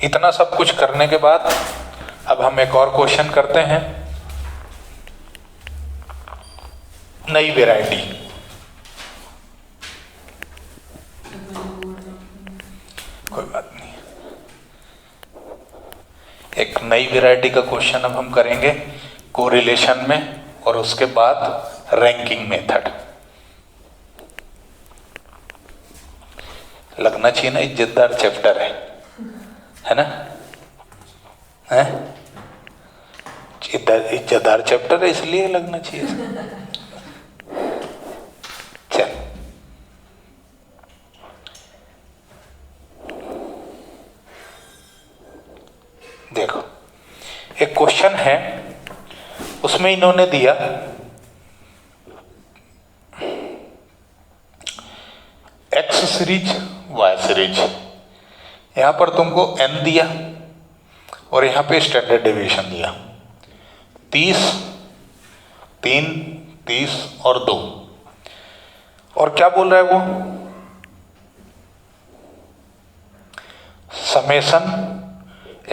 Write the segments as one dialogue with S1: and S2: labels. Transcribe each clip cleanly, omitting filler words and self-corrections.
S1: इतना सब कुछ करने के बाद अब हम एक और क्वेश्चन करते हैं, नई वैरायटी। कोई बात नहीं, एक नई वैरायटी का क्वेश्चन अब हम करेंगे कोरिलेशन में, और उसके बाद रैंकिंग मेथड। लगना चाहिए ना, इज्जतदार चैप्टर है ना? है इज्जतदार चैप्टर है, इसलिए लगना चाहिए। चल, देखो एक क्वेश्चन है, उसमें इन्होंने दिया एक्स सीरीज वाई सीरीज, यहां पर तुमको n दिया और यहां पे स्टैंडर्ड डेविएशन दिया 30, 3, 30 और 2, और क्या बोल रहा है वो, समेशन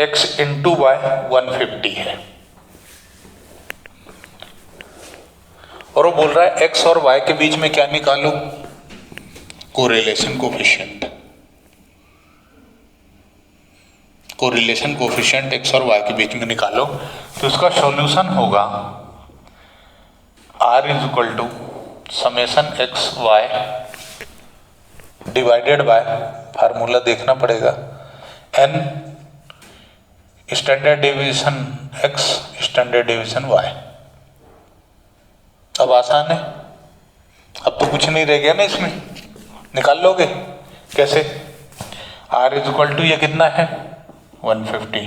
S1: x इंटू वाई 150 है, और वो बोल रहा है x और y के बीच में क्या निकालो, correlation coefficient. Correlation coefficient x और y के बीच में निकालो, तो इसका सॉल्यूशन होगा r is equal to summation X Y divided by, formula देखना पड़ेगा, n standard deviation x standard deviation y। अब आसान है, अब तो कुछ नहीं रह गया ना इसमें, निकाल लोगे कैसे। r इज इक्वल टू ये कितना है 150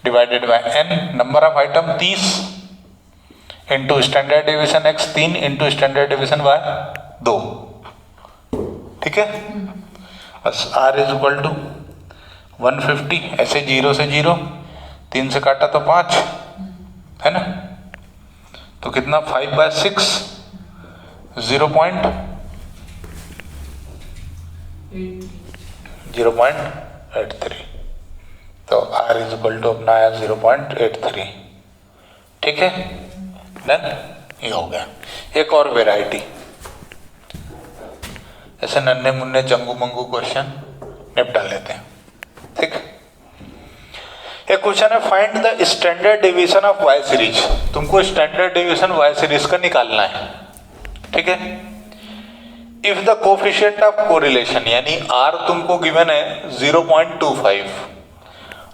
S1: divided by n, number of item 30, into standard deviation x 3 into standard deviation y 2। ठीक है, बस r इज इक्वल टू 150, ऐसे 0 से 0, 3 से काटा तो 5 है ना, तो कितना 5/6 0.83, तो r इज इक्वल टू अपना आया 0.83। ठीक है, डन, ये हो गया। एक और वेराइटी, ऐसे नन्हे मुन्ने चंगू मंगू क्वेश्चन निपटा लेते हैं। ठीक, एक क्वेश्चन है find the standard deviation of Y series, तुमको स्टैंडर्ड डेविएशन वाई सीरीज का निकालना है। ठीक है, if the coefficient of correlation, यानी r तुमको गिवन है 0.25,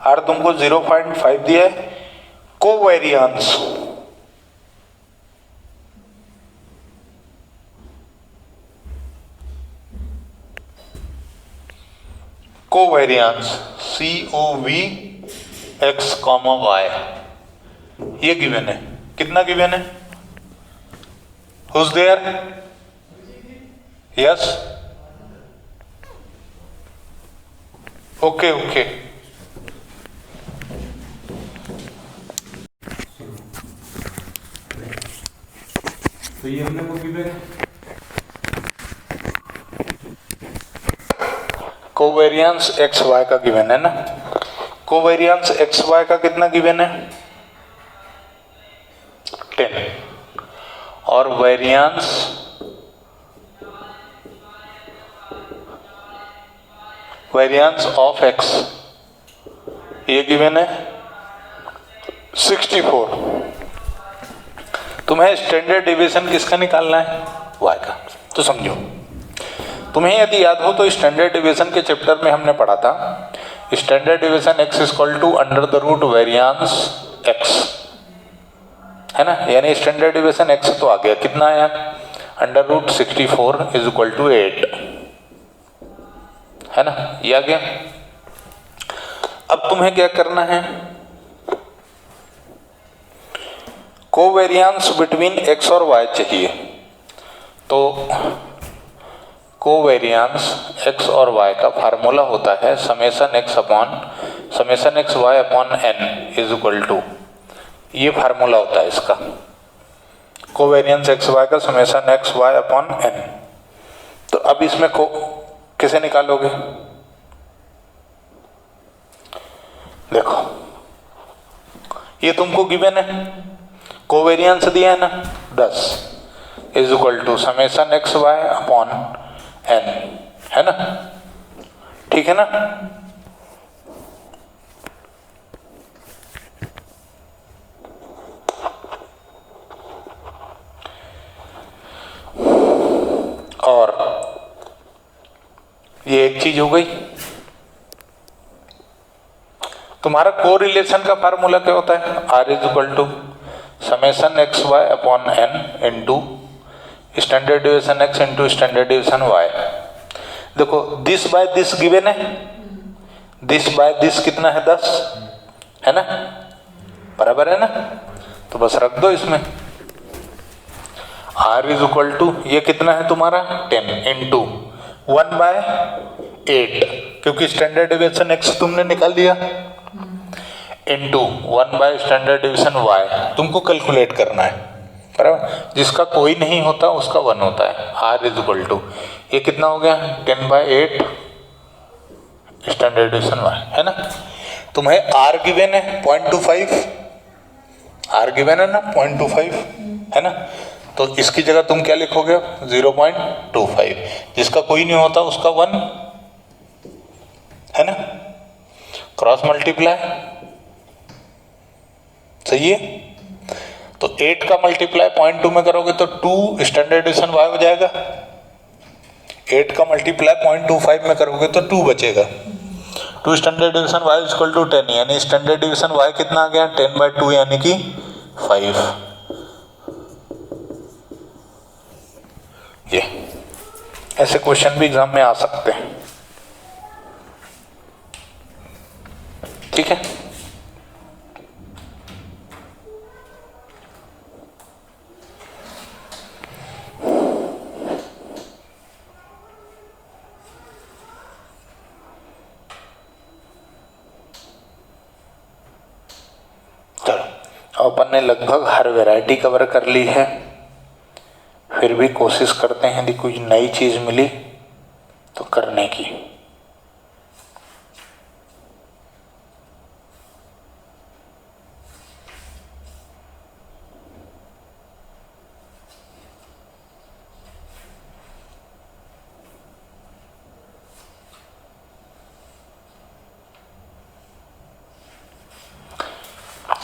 S1: r तुमको 0.5 दिया है, कोवेरियंस COV x, y, ये गिवन है, कितना गिवन है, who's there, yes, okay okay, तो ये हमने को गिवन है, कोवेरियंस एक्स वाई का गिवन है ना, कोवेरियंस एक्स वाई का कितना गिवन है 10, और वेरियंस ऑफ एक्स ये गिवन है 64। तुम्हें स्टैंडर्ड डेविएशन किसका निकालना है, वाई का। तो समझो, तुम्हें यदि याद हो तो स्टैंडर्ड डेविएशन के चैप्टर में हमने पढ़ा था standard deviation x equal to under the root variance x, है ना, यानी स्टैंडर्ड डेविएशन x तो आ गया, कितना आया under root 64 is equal to 8, है ना, ये आ गया। अब तुम्हें क्या करना है, कोवेरियंस बिटवीन x और y चाहिए, तो कोवेरियंस x और y का फार्मूला होता है summation x y upon n is equal to, ये फार्मूला होता है इसका, कोवेरियंस x y का summation x y upon n। तो अब इसमें को कैसे निकालोगे, देखो ये तुमको गिवन है, कोवेरियंस दिया है ना 10 is equal to summation X Y upon N, है ना, ठीक है ना। और ये एक चीज हो गई। तुम्हारा कोरिलेशन का फार्मूला क्या होता है, R is equal to summation X Y upon N into standard deviation X into standard deviation Y. देखो दिस बाय दिस गिवन है, दिस बाय दिस कितना है 10, है ना, बराबर है ना, तो बस रख दो इसमें। आर इज इक्वल टू ये कितना है तुम्हारा 10 इंटू 1/8, क्योंकि स्टैंडर्ड डिविएशन एक्स तुमने निकाल दिया, इंटू 1 स्टैंडर्ड डिविएशन वाई तुमको कैलकुलेट करना है, बराबर, जिसका कोई नहीं होता उसका 1 होता है। आर इज इक्वल टू ये कितना हो गया 10/8 स्टैंडर्ड डिविएशन वाई, है ना। तुम्हें आर गिवन है 0.25, आर गिवन है ना 0.25, है ना, तो इसकी जगह तुम क्या लिखोगे 0.25, जिसका कोई नहीं होता उसका 1, है ना, क्रॉस मल्टीप्लाई, सही है। तो 8 का मल्टीप्लाई 0.2 में करोगे तो 2 स्टैंडर्ड डिविएशन वाई हो जाएगा, 8 का मल्टीप्लाई 0.25 में करोगे तो 2 बचेगा, 2 standard deviation Y equal to 10, यानी स्टैंडर्ड डिविएशन वाई कितना आ गया 10/2 यानी कि 5। ये ऐसे क्वेश्चन भी एग्जाम में आ सकते हैं, ठीक है। चलो अपन ने लगभग हर वैरायटी कवर कर ली है, फिर भी कोशिश करते हैं यदि कुछ नई चीज मिली तो करने की।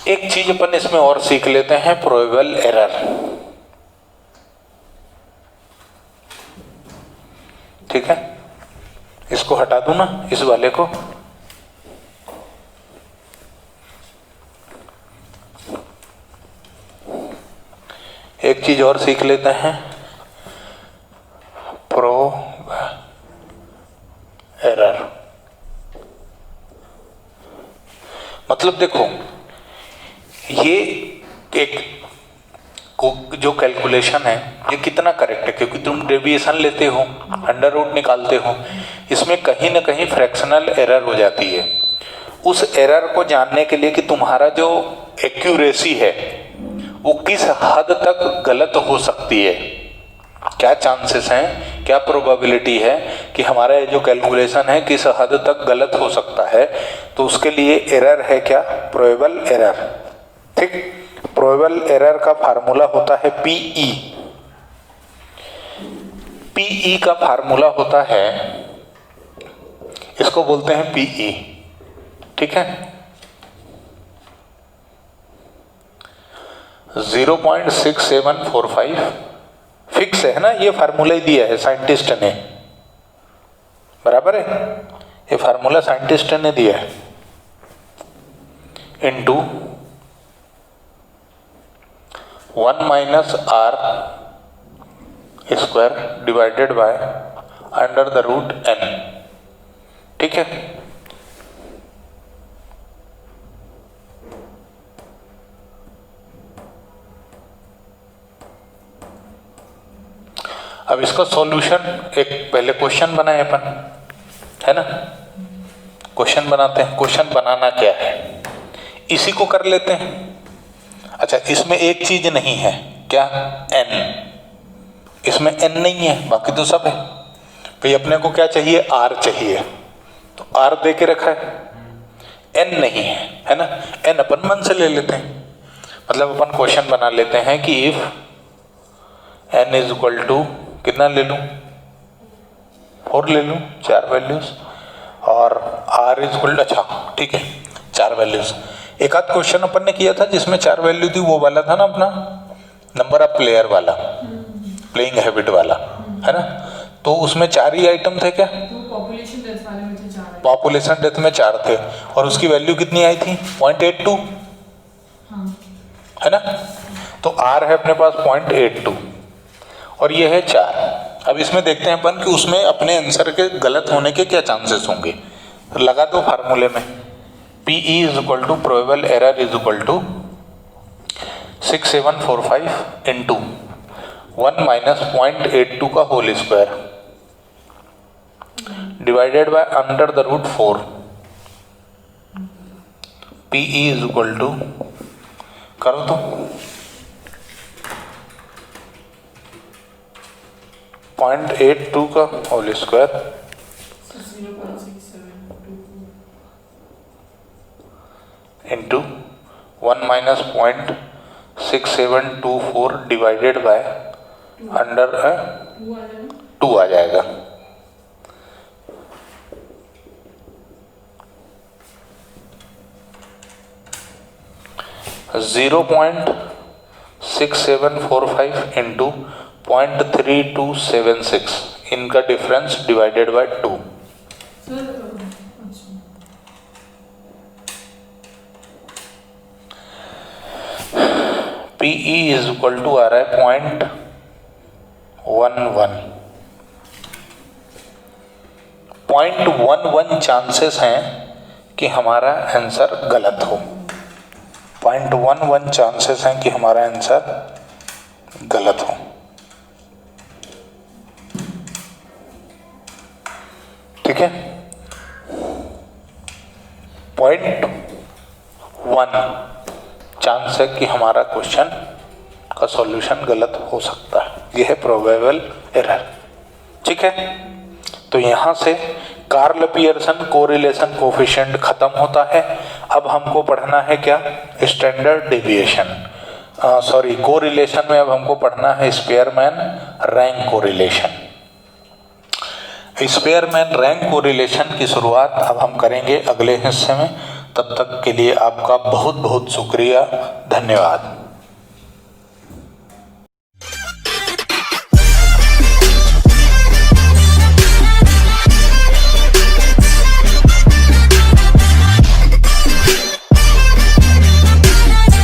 S1: एक चीज अपन इसमें और सीख लेते हैं, प्रोबेबल एरर, ठीक है। इसको हटा दूं ना, इस वाले को, एक चीज और सीख लेते हैं, प्रो एरर। मतलब देखो ये एक जो कैलकुलेशन है ये कितना करेक्ट है, क्योंकि तुम डेविएशन लेते हो, अंडर रूट निकालते हो, इसमें कहीं ना कहीं फ्रैक्शनल एरर हो जाती है। उस एरर को जानने के लिए कि तुम्हारा जो एक्यूरेसी है वो किस हद तक गलत हो सकती है, क्या चांसेस हैं, क्या प्रोबेबिलिटी है कि हमारा ये जो कैलकुलेशन है किस हद तक गलत हो सकता है, तो उसके लिए एरर है क्या, प्रोबेबल एरर, ठीक। प्रोबेबल एरर का फार्मूला होता है पीई, पीई का फार्मूला होता है, इसको बोलते हैं पीई, ठीक है, 0.6745, फिक्स है ना, ये फार्मूला ही दिया है साइंटिस्ट ने, बराबर है, ये फार्मूला साइंटिस्ट ने दिया है, into 1 minus R square divided by under the root n, ठीक है। अब इसका सॉल्यूशन एक पहले क्वेश्चन बनाए अपन, है ना, क्वेश्चन बनाते हैं। क्वेश्चन बनाना क्या है, इसी को कर लेते हैं। अच्छा, इसमें एक चीज नहीं है, क्या, n, इसमें n नहीं है, बाकी तो सब है। भाई अपने को क्या चाहिए, r चाहिए, तो r दे के रखा है, n नहीं है ना, n अपन 1 से ले लेते हैं, मतलब अपन क्वेश्चन बना लेते हैं कि if n is equal to कितना ले लूं, 4 ले लूं, 4 वैल्यूज, और r इज इक्वल टू, अच्छा ठीक है 4 वैल्यूज। एक आध क्वेश्चन अपन ने किया था जिसमें 4 वैल्यू थी, वो वाला था ना अपना नंबर ऑफ प्लेयर वाला, प्लेइंग हैबिट वाला, है ना, तो उसमें 4 ही आइटम थे क्या?
S2: पॉपुलेशन डेथ वाले में थे 4।
S1: पॉपुलेशन डेथ में 4 थे, और उसकी वैल्यू कितनी आई थी? 0.82, है ना, तो r है अपने पास 0.82 और ये है 4। अब इसमें देखते हैं अपन कि उसमें अपने आंसर के गलत होने के क्या चांसेस होंगे। लगा दो फार्मूले में, PE is equal to probable error is equal to 6745 into 1 minus 0.82 का whole square divided by under the root 4। PE is equal to, करो तो 0.82 का whole square into 1 minus 0.6724 divided by under 2 आ जाएगा। जीरो 0.6745 इंटू 0.3276 इनका difference divided by 2। PE is equal to आ रहा है 0.11। 0.11 चांसेस हैं कि हमारा आंसर गलत हो। 0.11 चांसेस हैं कि हमारा आंसर गलत हो। ठीक है, 0.1 चांस है कि हमारा क्वेश्चन का सॉल्यूशन गलत हो सकता है, यह है प्रोबेबल एरर। ठीक है, तो यहां से कार्ल पियर्सन कोरिलेशन कोफिशिएंट खत्म होता है। अब हमको पढ़ना है क्या? स्टैंडर्ड डेविएशन, सॉरी कोरिलेशन में अब हमको पढ़ना है Spearman rank correlation. Spearman rank correlation की शुरुआत अब हम करेंगे अगले हिस्से में। तब तक के लिए आपका बहुत बहुत शुक्रिया, धन्यवाद।